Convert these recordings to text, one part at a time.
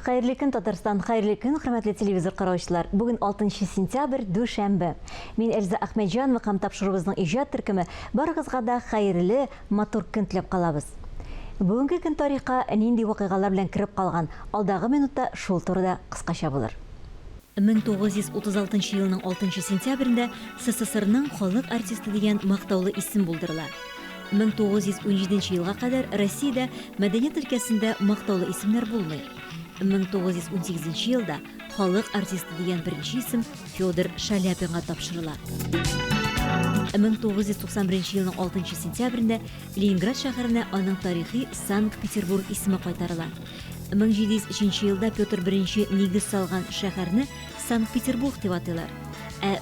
Хәерле көн, Татарстан, хәерле көн, хөрмәтле телевизор караучылар. Бүген 6 сентябрь, дүшәмбе. Мин Эльза Әхмәтҗанова һәм тапшырыбызның иҗат төркеме барыгызга да хәерле, матур көн теләп калабыз. Бүгенге көн тарихка нинди вакыйгалар белән кирип калган? Алдагы минутта шул турыда кыскача булыр. 1936 елның 6 сентябрендә СССРның халык артисты дигән мактаулы исем булдырыла. 1917 елга кадәр Россиядә мәдәният өлкәсендә мактаулы исемнәр булмый. 1918 елда халык артисты дигән беренче исем Федор Шаляпинга тапшырыла. 1991 елның 6 сентябрендә Ленинград шәһәренә аның тарихи Санкт-Петербург исеме кайтарыла. 1703 елда Петр I нигез салган шәһәрне Санкт-Петербург дип атыйлар.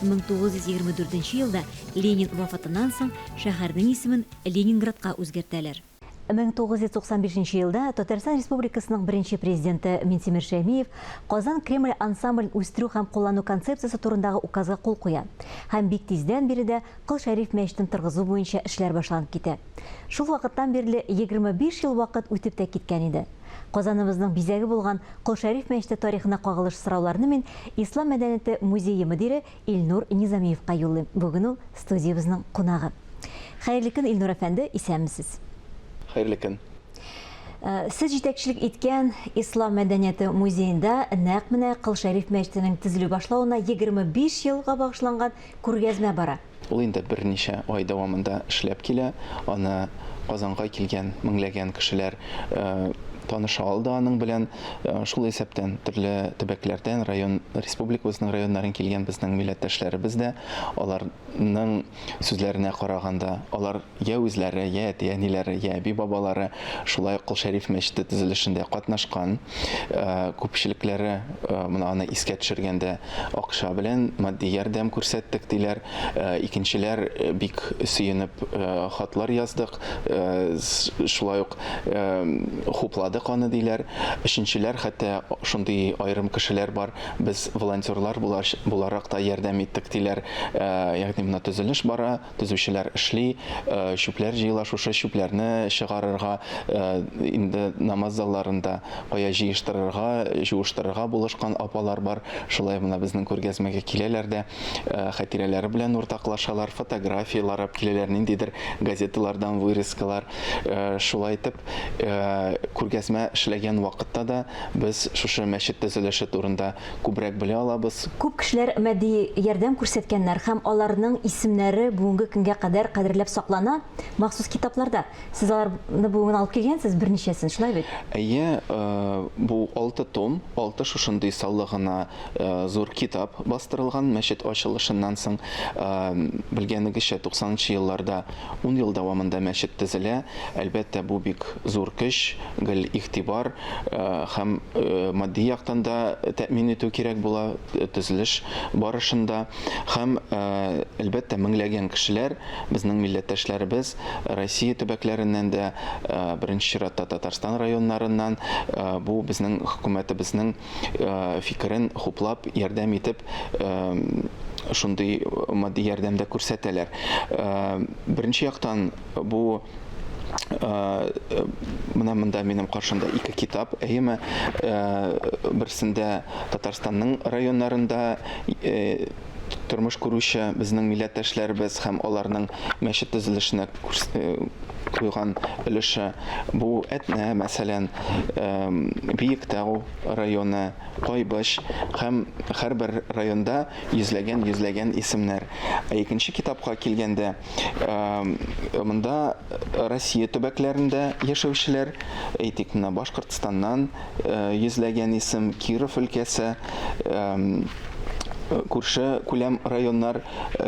1924 елда Ленин вафатыннан соң шәһәрнең исемен Ленинградка үзгәртәләр. 1995 елда Татарстан Республикасының беренче президенты Минтимер Шәймиев Казан Кремль ансамблен үстерү һәм куллану концепциясе турындагы указга кул куя. Һәм бик тиздән биредә Кыл Шәриф мәчетен торгызу буенча эшләр башланып китә. Шул вакыттан бирле 25 ел вакыт үтеп тә киткән иде. Казаныбызның бизәге булган Кыл Шәриф мәчете тарихына кагылыш сорауларны мин Ислам мәдәнияте музее мөдире Илнур Низамиевка юллыйм. Бүген ул студиябызның кунагы. Хәерле көн, Илнур әфәнде, исәнмесез? Хәерле көн. Сез җитәкчелек иткән Ислам мәдәнияте музеенда нәкъ менә Кыл Шәриф мәчетенең төзелү башлауына 25 елга багышланган күргәзмә бара. Ул инде берничә ай дәвамында эшләп килә. Аны Казанга килгән меңләгән кешеләр таныша алды аның белән. Шул исәптән төрле төбәкләрдән, республикабызның районнарын килгән безнең милләттәшләребез дә, аларның сүзләренә караганда, алар я үзләре, я әти-әниләре, я әби-бабалары шулай Кыл Шәриф мәчете төзелешендә катнашкан. Күпчелекләре моны аны искә төшергәндә акча белән матди ярдәм күрсәттек диләр. Икенчеләр бик сөенеп хатлар яздык. Шулай ук хуплады каны диләр. Өченчеләр хәтта шундый айрым кешеләр бар. Без волонтерлар буларак та ярдәм иттек диләр. Ягъни моны төзелеш бара, төзүчеләр эшли, чүпләр җыела, шушы чүпләрне чыгарырга, инде намаз залларында кая җыештырырга, җыештырырга булышкан апалар бар. Шулай моны безнең күргәзмәгә киләләр дә, хатирәләре белән уртаклашалар, фотографиялар алып киләләр, ниндидер газеталардан вырезкалар. Шулай итеп, күргәзмә эшләгән вакытта да без шушы мәчет төзелеше турында күбрәк белә алабыз. Күп кешеләр матди ярдәм күрсәткәннәр һәм аларның исемнәре бүгенге көнгә кадәр кадерләп саклана махсус китапларда. Сез аларны бүген алып килгәнсез берничәсен, шулай бит? Әйе, бу 6 том, 6 шушындый саллы гына зур китап бастырылган мәчет ачылышыннан соң. Белгәнегезчә 90-нчы елларда 10 ел дәвамында мәчет төзелә. Әлбәттә, бу бик зур көч, гел игътибар һәм матди яктан да тәэмин итү кирәк була төзелеш барышында. Һәм әлбәттә меңләгән кешеләр, безнең милләттәшләребез Россия төбәкләреннән дә, беренче чиратта Татарстан районнарыннан бу безнең хөкүмәтебезнең фикерен хуплап, ярдәм итеп шундый матди ярдәмдә күрсәтәләр. Беренче яктан бу монда минем каршымда 2 китап. Әйеме, берсендә Татарстанның районнарында тормыш күрүче безнең милләттәшләребез һәм аларның мәчет төзелешенә куйган өлеше. Бу Әтнә, мәсәлән, Биектау районы, Кайбыш һәм һәрбер районда йөзләгән исемнәр. Икенче китапка килгәндә, монда Россия төбәкләрендә яшәүчеләр, әйтик, менә Башкортстаннан йөзләгән исем, Киров өлкәсе, күрше күләм районнар,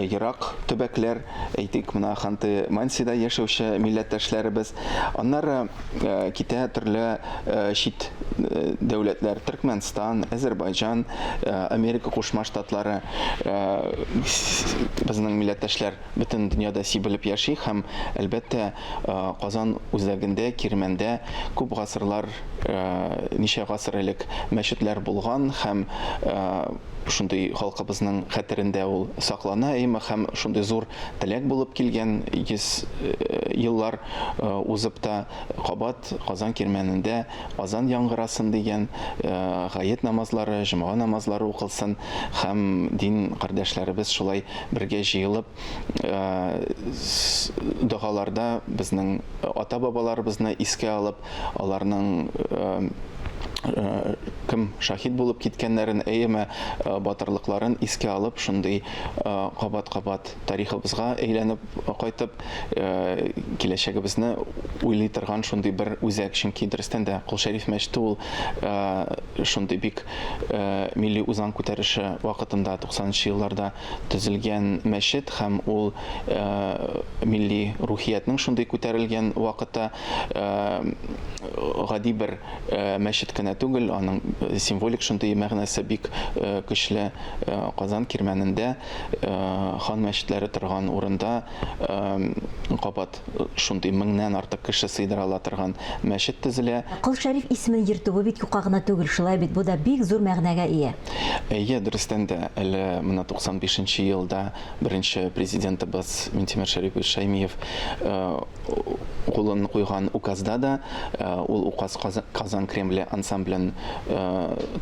ерак төбәкләр, әйтик, менә Ханты-Мансида яшәүче милләттәшләребез. Аннары китә төрле чит дәүләтләр, Төркмәнстан, Азәрбайҗан, Америка Кушма Штатлары. Безнең милләттәшләр бөтен дөньяда сибелеп яши һәм әлбәттә Казан үзәгендә, Кирмәндә күп гасырлар, ничә гасыр элек мәчетләр булган һәм шундый халкыбызның хәтерендә ул саклана, һәм шундый зур теләк булып килгән 100 еллар узып та кабат Казан кирмәнендә азан яңгырасын укылсын дигән, гает намазлары, җомга намазлары укылсын һәм дин кардәшләребез шулай бергә җыелып дугаларда безнең ата-бабаларыбызны искә алып, аларның кем шахид булып киткәннәрен, әйеме батырлыкларын искә алып, шундый кабат-кабат тарихыбызга әйләнеп кайтып, киләчәгебезне уйлый торган шундый бер үзәк, чөнки дөрестән дә Кол Шәриф мәчете ул шундый бик милли үзаң күтәреше вакытында 90нчы елларда төзелгән мәчет һәм ул милли рухиятның шундый күтәрелгән вакытта гади бер мәчет кенә түгел, аның символик шундый мәгънәсе бик көчле. Казан Кирмәнендә хан мәчетләре торган урында кабат шундый 1000-нән артык кеше сыйдыра ала торган мәчет төзелә. Кол Шәриф исемен йөртүе бит юкка гына түгел, шулай бит бу да бик зур мәгънәгә ия. Әйе, дөрестән дә әле менә 95нче елда беренче президентыбыз Минтимер Шәрипович Шаймиев кулын куйган указда да ул указ Казан Кремле ансамблен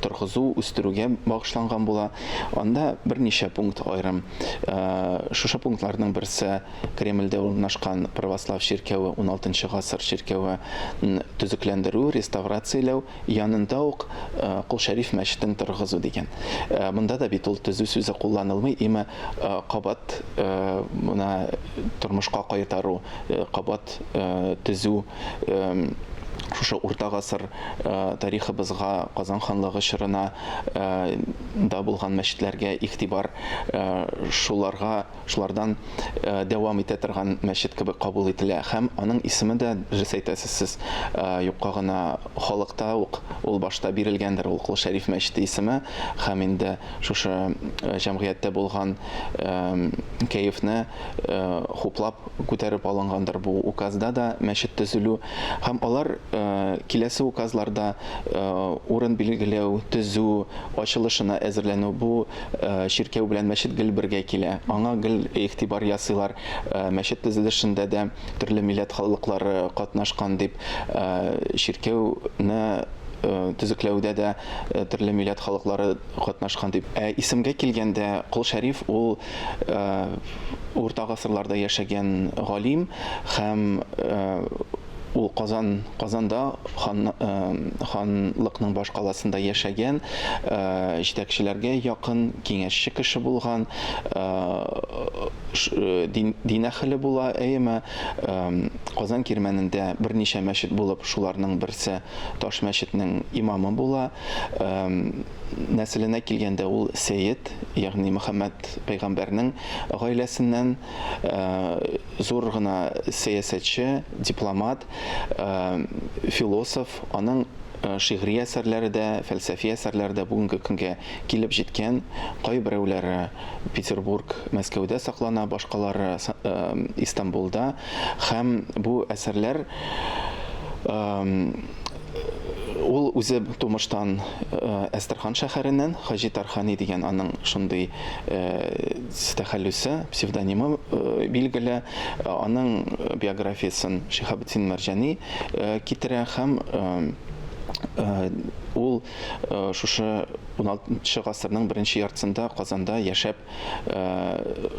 торгызу, үстерүгә багышланган була. Анда берничә пункт аерым. Шушы пунктларның берсе Кремльдә урнашкан православ чиркәве 16нчы гасыр чиркәве төзекләндерү, реставрацияләү, янында ук Кол Шәриф мәчетен торгызу дигән. Монда да бит ул төзү сүзе кулланылмый, име кабат моны тормышка кайтару, кабат төзү шушы урта гасыр тарихыбызга, Казан ханлыгы чорына да булган мәчетләргә игътибар, шулардан дәвам итә торган мәчет кебек кабул ителә һәм аның исеме дә әйтәсез юкка гына халыкта ук ул башта бирелгәндер, ул Кол Шәриф мәчете исеме һәм инде шушы җәмгыятьтә булган кәефне хуплап күтәреп алынгандыр бу указда да мәчет төзелү һәм алар киләсе указларда урын билгеләү, төзү, ачылышына әзерләнү бу чиркәү белән мәчет гел бергә килә. Аңа гел игътибар ясыйлар. Мәчет төзелешендә дә төрле милләт халыклары катнашкан дип, чиркәүне төзекләүдә дә төрле милләт халыклары катнашкан дип. Исемгә килгәндә Кол Шәриф ул урта гасырларда яшәгән галим һәм ул Казанда ханлыкның баш каласында яшәгән, җитәкчеләргә якын киңәшче кеше булган, дин әһеле була, әйеме Казан Кирмәнендә берничә мәчет булып, шуларның берсе Таш мәчетнең имамы була. Нәселенә килгәндә ул Сәйет, ягъни Мөхәммәд пәйгамбәрнең гаиләсеннән зур гына сәясәтче, дипломат, философ, аның шигъри әсәрләре дә, фәлсәфи әсәрләре дә бүгенге көнгә килеп җиткән. Кайберәүләре Петербург, Мәскәүдә саклана, башкалары Истанбулда һәм бу әсәрләр ул үзе тумыштан Әстерхан шәһәреннән, Хаҗи Тархани дигән аның шундый тәхәллүсе, псевдонимы билгеле, аның биографиясын Шиһабетдин Мәрҗани китерә һәм ул шушы 16нчы гасырның беренче яртысында Казанда яшәп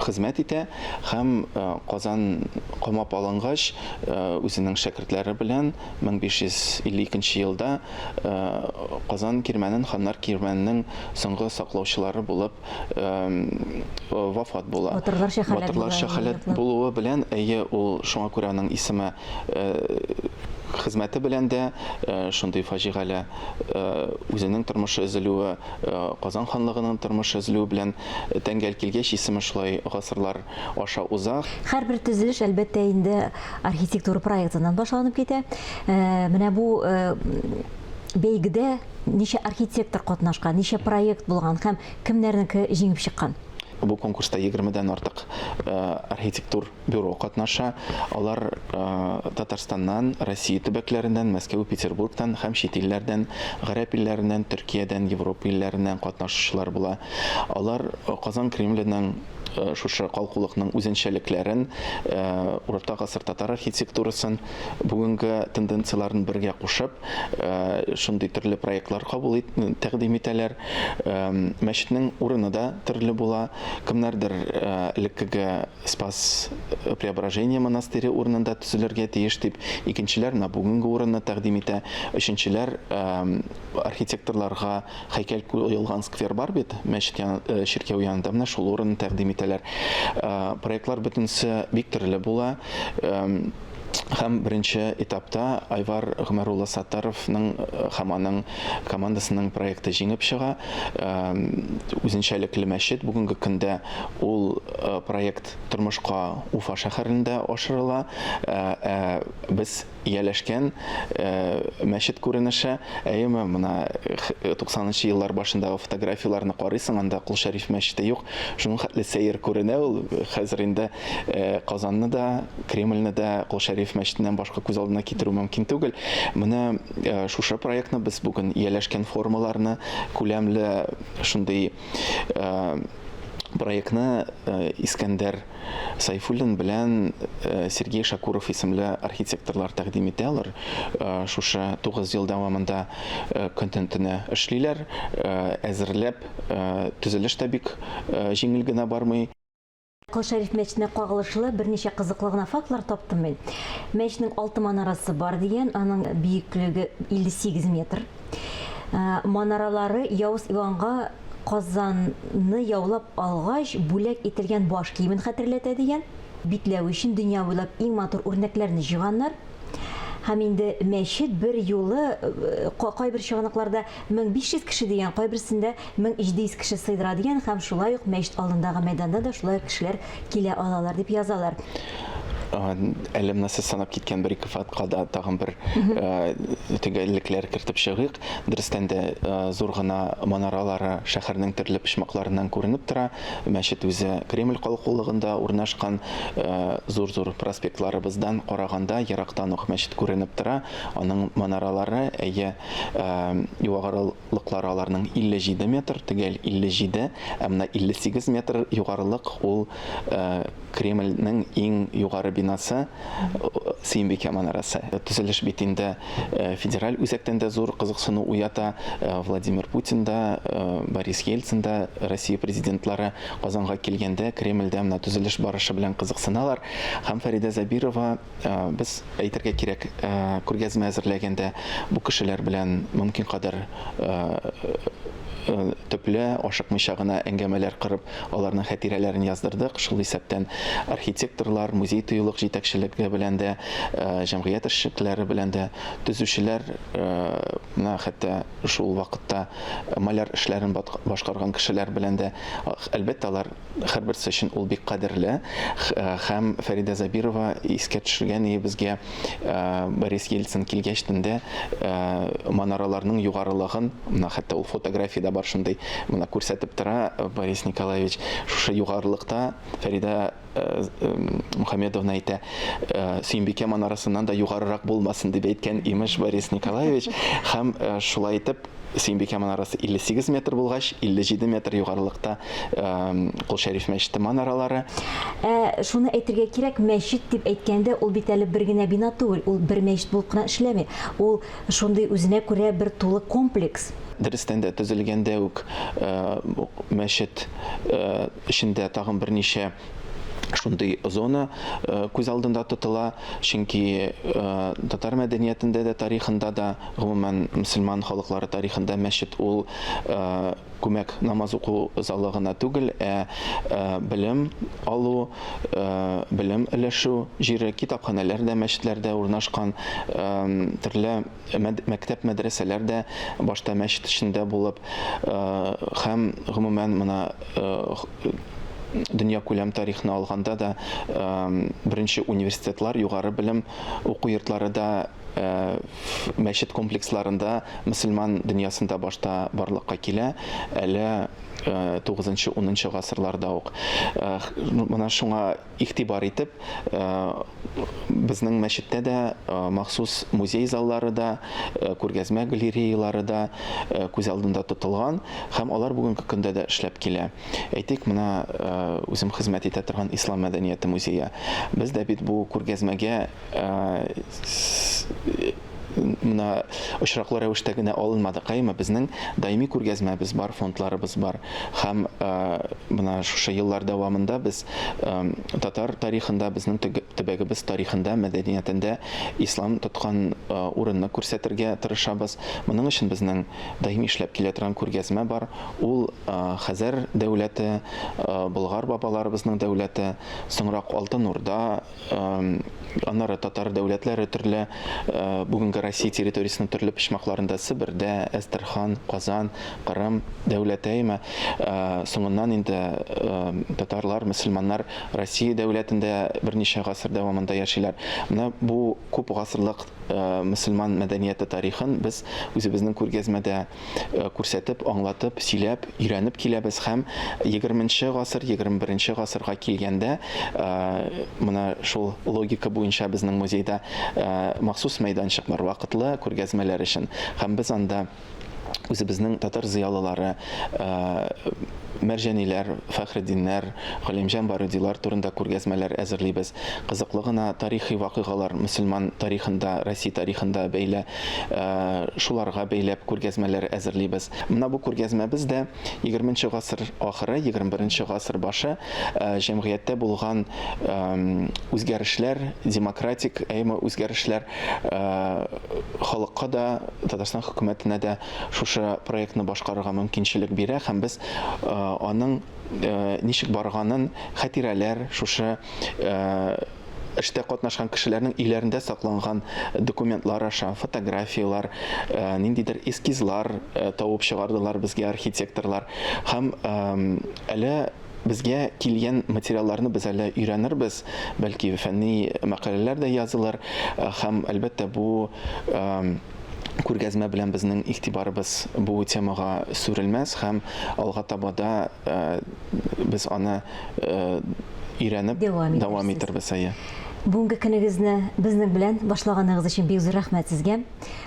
хезмәт итә һәм Казан камап алынгач үзенең шәкертләре белән 1552 елда Казан Кирмәнен, ханнар Кирмәненең соңгы саклаучылары булып вафат була. Батырлар шәһәләт булуы белән, әйе, ул шуңа күрә аның исеме хезмәте белән дә шундый фаҗигале үзенең тормышы өзелүе, Казан ханлыгының тормышы өзелүе белән тәңгәл килгәч, исеме шулай гасырлар аша уза. Һәрбер төзелеш әлбәттә инде архитектура проектыннан башланып китә. Менә бу бәйгедә ничә архитектор катнашкан, ничә проект булган һәм кемнәрнеке җиңеп чыккан? Бу конкурста 20дән артык архитектур бюро катнаша. Алар Татарстаннан, Россия төбәкләреннән, Мәскәү, Петербургтан һәм чит илләрдән, гарәп илләреннән, Төркиядән, Европа илләреннән катнашучылар була. Алар Казан Кремленең шушы калкулыкның үзенчәлекләрен, урта гасыр татар архитектурасын, бүгенге тенденцияларын бергә кушып, шундый төрле проектлар кабул тәкъдим итәләр. Мәчетнең урыны да төрле була. Кемнәрдер элеккеге Спас Преображение монастыре урынында төзелергә тиеш дип, икенчеләр бүгенге урынны тәкъдим итә. Өченчеләр архитекторларга һәйкәл куелган сквер бар бит, мәчет чиркәү янында, менә шул урынны тәкъдим итәләр. Проектлар бөтенсе бик төрле була. Һәм беренче этапта Айвар Гомәрулла Саттаровның һәм аның командасының проекты җиңеп чыга. Үзенчәлекле мәчет, бүгенге көндә ул проект тормышка Уфа шәһәрендә ашырыла. Без ияләшкән мәчет күренеше, әйеме, менә 90-нчы еллар башындагы фотографияларны карыйсың, анда Кул Шәриф мәчете юк. Шуның хәтле сәер күренә ул. Хәзер инде Казанны да, Кремльне дә Кул Шәриф мәчетеннән башка күз алдына китерү мөмкин түгел. Менә шушы проектны без бүген ияләшкән формаларны, күләмле шундый проектны Искәндәр Сайфуллин белән Сергей Шакуров исемле архитекторлар тәкъдим итәләр. Шушы 9 ел дәвамында контентны эшлиләр, әзерләп, төзелеш тә бик җиңел генә бармый. Кул Шәриф мәчетенә кагылышлы берничә кызыклы гына фактлар таптым мин. Мәчетнең алты манарасы бар дигән, аның биеклеге 58 метр. Манаралары Явыз Иванга Казанны яулап алгач бүләк ителгән баш киемен хәтерләтә дигән. Битләү өчен дөнья буйлап иң матур үрнәкләрне җыйганнар. Һәм инде мәчет бер юлы кайбер чыганакларда 1500 кеше дигән, кайберсендә 1700 кеше сыйдыра дигән, һәм шулай ук мәчет алдындагы мәйданда да шулай кешеләр килә алалар дип язалар. Әлемне санап киткән бер-ике фактка да тагын бер төгәллекләр кертеп чыгыйк. Дөрестән дә зур гына манаралары шәһәрнең төрле почмакларыннан күренеп тора. Мәчет үзе Кремль калкулыгында урнашкан, зур-зур проспектларыбыздан караганда ерактан ук мәчет күренеп тора. Аның манаралары югарылыклары аларның 57 метр, төгәл 57, әмма 58 метр югарылык ул Кремльнең иң югары бинасы Сөембикә манарасы. Төзелеш битендә федераль үзәктән дә зур кызыксыну уята. Владимир Путин да, Борис Ельцин да, Россия президентлары Казанга килгәндә Кремльдә менә төзелеш барышы белән кызыксыналар. Һәм Фәридә Забирова, без әйтергә кирәк, күргәзмә әзерләгәндә бу кешеләр белән мөмкин кадәр төпле, ашыкмыйча гына әңгәмәләр кырып, аларның хатирәләрен яздырдык. Шул исәптән архитекторлар, музей тыюлык җитәкчелеге белән дә, җәмгыять эшчеләре белән дә, төзүчеләр, хәтта шул вакытта маляр эшләрен башкарган кешеләр белән дә, әлбәттә, алар һәрберсе өчен ул бик кадерле. Һәм Фәридә Забирова искә төшергән безгә Борис Ельцин килгәчтендә манараларның югарылыгын, хәтта ул фотографиядә бар шундый, моны күрсәтеп тора Борис Николаевич. Шушы югарылыкта Фәридә Мухамедовна әйтә, Сөембикә манарасыннан да югарырак булмасын дип әйткән имеш Борис Николаевич. Һәм шулай итеп Сөембикә манарасы 58 метр булгач, 57 метр югарылыкта Кул Шәриф мәчете манаралары. Шуны әйтергә кирәк, мәчет дип әйткәндә ул бит әле бер генә бина түгел, ул бер мәчет булып кына эшләми. Ул шундый үзенә күрә бер тулы комплекс. Дөрестән дә төзелгәндә үк мәчет эчендә тагын берничә шундый зона күз алдында тотыла, чөнки татар мәдәниятендә дә, тарихында да, гомумән мөселман халыклары тарихында мәчет ул күмәк намаз уку залы гына түгел, белем алу, белем өләшү җире, китапханәләр дә, мәчетләрдә урнашкан, төрле мәктәп, мәдрәсәләр дә башта мәчет эчендә булып, һәм гомумән моны дөнья күләм тарихны алганда да беренче университетлар, югары белем уку йортлары да мәчет комплексларында мөселман дөньясында башта барлыкка килә, әле 9-10 гасырларда ук. Моны шуңа игътибар итеп, безнең мәчеттә дә махсус музей заллары да, күргәзмә галереялары да күз алдында тотылган һәм алар бүгенге көндә дә эшләп килә. Әйтик, менә үзем хезмәт итә торган Ислам мәдәнияте музее. Без дә бит бу күргәзмәгә Мына очраклы рәвештә генә алынмады. Кайма безнең даими күргәзмәбез бар, фондларыбыз бар. Һәм мына шушы еллар дәвамында без татар тарихында, безнең төбәгебез тарихында, мәдәниятендә ислам тоткан урынны күрсәтергә тырышабыз. Моның өчен безнең даими эшләп килә торган күргәзмә бар. Ул Хәзәр дәүләте, Болгар бабаларыбызның дәүләте, соңрак Алтын Урда, аннары татар дәүләтләре төрле бүгенге Россия территориясының төрле почмакларында, Сибирдә, Әстерхан, Казан, Кырым дәүләтәйме, соңыннан инде татарлар, мөселманнар Россия дәүләтендә берничә гасыр дәвамында яшиләр. Менә бу күп гасырлык мөселман мәдәнияте тарихын без үзебезнең күргәзмәдә күрсәтеп, аңлатып, сөйләп, өйрәнеп киләбез һәм 20нче гасыр, 21нче гасырга килгәндә менә шул логика буенча безнең музейда махсус мәйданчыклар, вакытлы күргәзмәләр өчен. Һәм без анда үзебезнең татар зыялылары, Мәрҗәниләр, Фәхреддиннәр, Галимҗан Барудилар турында күргәзмәләр әзерлибез. Кызыклы гына тарихи вакыйгалар мөселман тарихында, Россия тарихында бәйле, шуларга бәйләп күргәзмәләр әзерлибез. Менә бу күргәзмәбез дә 20нче гасыр ахыры, 21нче гасыр башы җәмгыятьтә булган үзгәрешләр, демократик үзгәрешләр халыкка да, Татарстан хөкүмәтенә дә шушы проектны башкарырга мөмкинчелек бирә һәм без аның ничек барганын, хатирәләр, шушы эштә катнашкан кешеләрнең өйләрендә сакланган документлар аша, фотографиялар, ниндидер эскизлар табып чыгардылар безгә архитекторлар. Һәм әле безгә килгән материалларны без әле өйрәнербез, бәлки фәнни мәкаләләр дә язылыр һәм әлбәттә бу күргәзмә белән безнең игътибарыбыз бу темага сүрелмәс һәм алга табада без аны өйрәнеп дәвам итәрбез. Бүгенге көнегезне безнең белән башлаганыгыз өчен бик зур рәхмәт сезгә.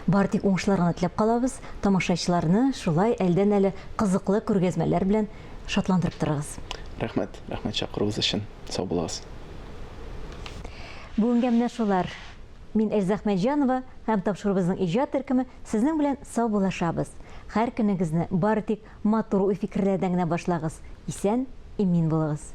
Бары тик уңышларны теләп калабыз. Тамашачыларны шулай әлдән-әле кызыклы күргәзмәләр белән шатландырып торыгыз. Рәхмәт, чакыруыгыз өчен. Сау булыгыз. Бүгенгә менә шулар. Мин Эльза Әхмәтҗанова һәм тапшырыбызның иҗат төркеме сезнең белән сау булашабыз. Һәр көнегезне бары тик матур уй фикерләрдән генә башлагыз. Исән, имин булыгыз.